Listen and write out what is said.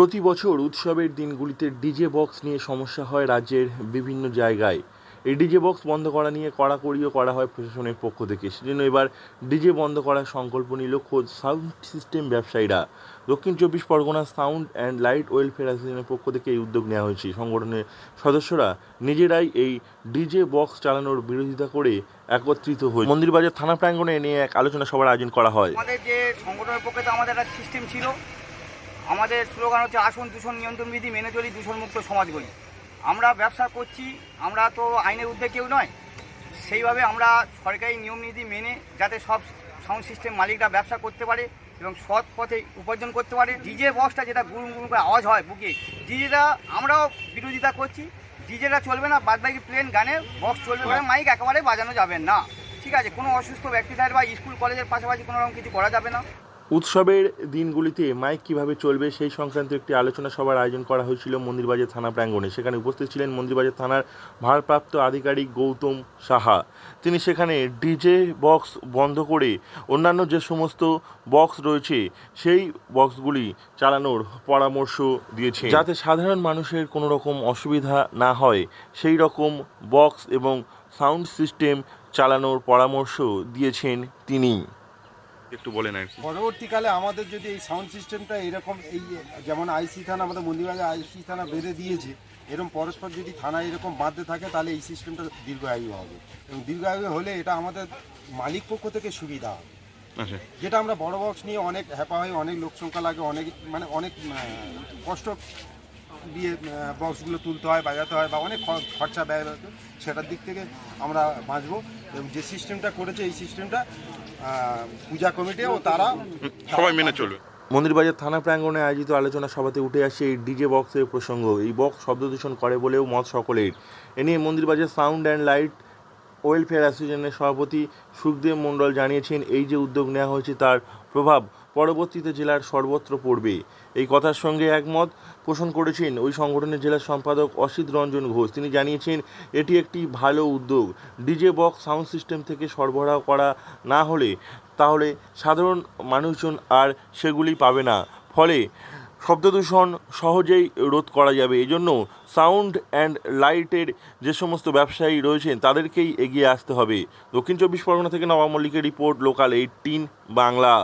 প্রতি বছর উৎসবের দিনগুলিতে ডিজে বক্স নিয়ে সমস্যা হয় রাজ্যের বিভিন্ন জায়গায়। এই ডিজে বক্স বন্ধ করা নিয়ে কড়াকড়িও করা হয় প্রশাসনের পক্ষ থেকে। সেজন্য এবার ডিজে বন্ধ করার সংকল্প নিল খোদ সাউন্ড সিস্টেম ব্যবসায়ীরা। দক্ষিণ চব্বিশ Pargana sound and light welfare অ্যাসোসিয়েশনের পক্ষ থেকে এই উদ্যোগ নেওয়া হয়েছে। সংগঠনের সদস্যরা নিজেরাই এই ডিজে বক্স চালানোর বিরোধিতা করে একত্রিত হয়ে মন্দিরবাজার থানা প্রাঙ্গণে নিয়ে এক আলোচনা সভার আয়োজন করা হয়। আমাদের যে সংগঠনের পক্ষে তো আমাদের একটা সিস্টেম ছিল। আমাদের স্লোগান হচ্ছে আসন দূষণ নিয়ন্ত্রণ বিধি মেনে চলি দূষণমুক্ত সমাজ গড়ি। আমরা ব্যবসা করছি, আমরা তো আইনের ঊর্ধ্বে কেউ নয়। সেইভাবে আমরা সরকারি নিয়ম নীতি মেনে যাতে সব সাউন্ড সিস্টেম মালিকরা ব্যবসা করতে পারে এবং সৎ পথে উপার্জন করতে পারে। ডিজে বক্সটা যেটা গুরুম গুরুম করে আওয়াজ হয় বুকে, ডিজেটা আমরাও বিরোধিতা করছি। ডিজেটা চলবে না, বাদবাকি প্লেন গানের বক্স চলবে না, মাইক একেবারে বাজানো যাবে না। ঠিক আছে, কোনো অসুস্থ ব্যক্তি থাকলে বা স্কুল কলেজের পাশাপাশি কোনো রকম কিছু করা যাবে না। উৎসবের দিনগুলিতে মাইক কিভাবে চলবে সেই সংক্রান্ত একটি আলোচনা সভার আয়োজন করা হয়েছিল মন্দিরবাজার থানা প্রাঙ্গণে। সেখানে উপস্থিত ছিলেন মন্দিরবাজার থানার ভারপ্রাপ্ত আধিকারিক গৌতম সাহা। তিনি সেখানে ডিজে বক্স বন্ধ করে অন্যান্য যে সমস্ত বক্স রয়েছে সেই বক্সগুলি চালানোর পরামর্শ দিয়েছেন, যাতে সাধারণ মানুষের কোনো রকম অসুবিধা না হয় সেই রকম বক্স এবং সাউন্ড সিস্টেম চালানোর পরামর্শ দিয়েছেন তিনি। একটু বলেন আর কি। পরবর্তীকালে আমাদের যদি এই সাউন্ড সিস্টেমটা এরকম এই যেমন আইসি থানা আমাদের মন্দিরবাজার আইসি থানা বেঁধে দিয়েছে, এরকম পরস্পর যদি থানা এরকম বাঁধতে থাকে তাহলে এই সিস্টেমটা দীর্ঘায়ু হবে এবং দীর্ঘায়ু হলে এটা আমাদের মালিক পক্ষ থেকে সুবিধা হবে। যেটা আমরা বড় বক্স নিয়ে অনেক হ্যাপা হয়, অনেক লোক সংখ্যা লাগে, অনেক কষ্ট দিয়ে বক্সগুলো তুলতে হয়, বাজাতে হয় বা অনেক খরচা ব্যয় হতো, সেটার দিক থেকে আমরা বাঁচবো। এবং যে সিস্টেমটা করেছে এই সিস্টেমটা পূজা কমিটি ও তারা সবাই মেনে চলবে। মন্দিরবাজার থানা প্রাঙ্গণে আয়োজিত আলোচনা সভাতে উঠে আসে এই ডিজে বক্সের প্রসঙ্গ। এই বক্স শব্দ দূষণ করে বলেও মত সকলের। এ নিয়ে Mandirbazar sound and light welfare অ্যাসোসিয়েশনের সভাপতি সুখদেব মণ্ডল জানিয়েছেন, এই যে উদ্যোগ নেওয়া হয়েছে তার প্রভাব পরবর্তীতে জেলার সর্বত্র পড়বে। এই কথার সঙ্গে একমত পোষণ করেছেন ওই সংগঠনের জেলা সম্পাদক অসিত রঞ্জন ঘোষ। তিনি জানিয়েছেন, এটি একটি ভালো উদ্যোগ। ডিজে বক্স সাউন্ড সিস্টেম থেকে সরবরাহ করা না হলে তাহলে সাধারণ মানুষজন আর সেগুলি পাবে না, ফলে শব্দদূষণ সহজেই রোধ করা যাবে। এজন্য সাউন্ড অ্যান্ড লাইটের যে সমস্ত ব্যবসায়ী রয়েছেন তাদেরকেই এগিয়ে আসতে হবে। দক্ষিণ চব্বিশ পরগনা থেকে নবাব মল্লিকের রিপোর্ট, লোকাল 18 বাংলা।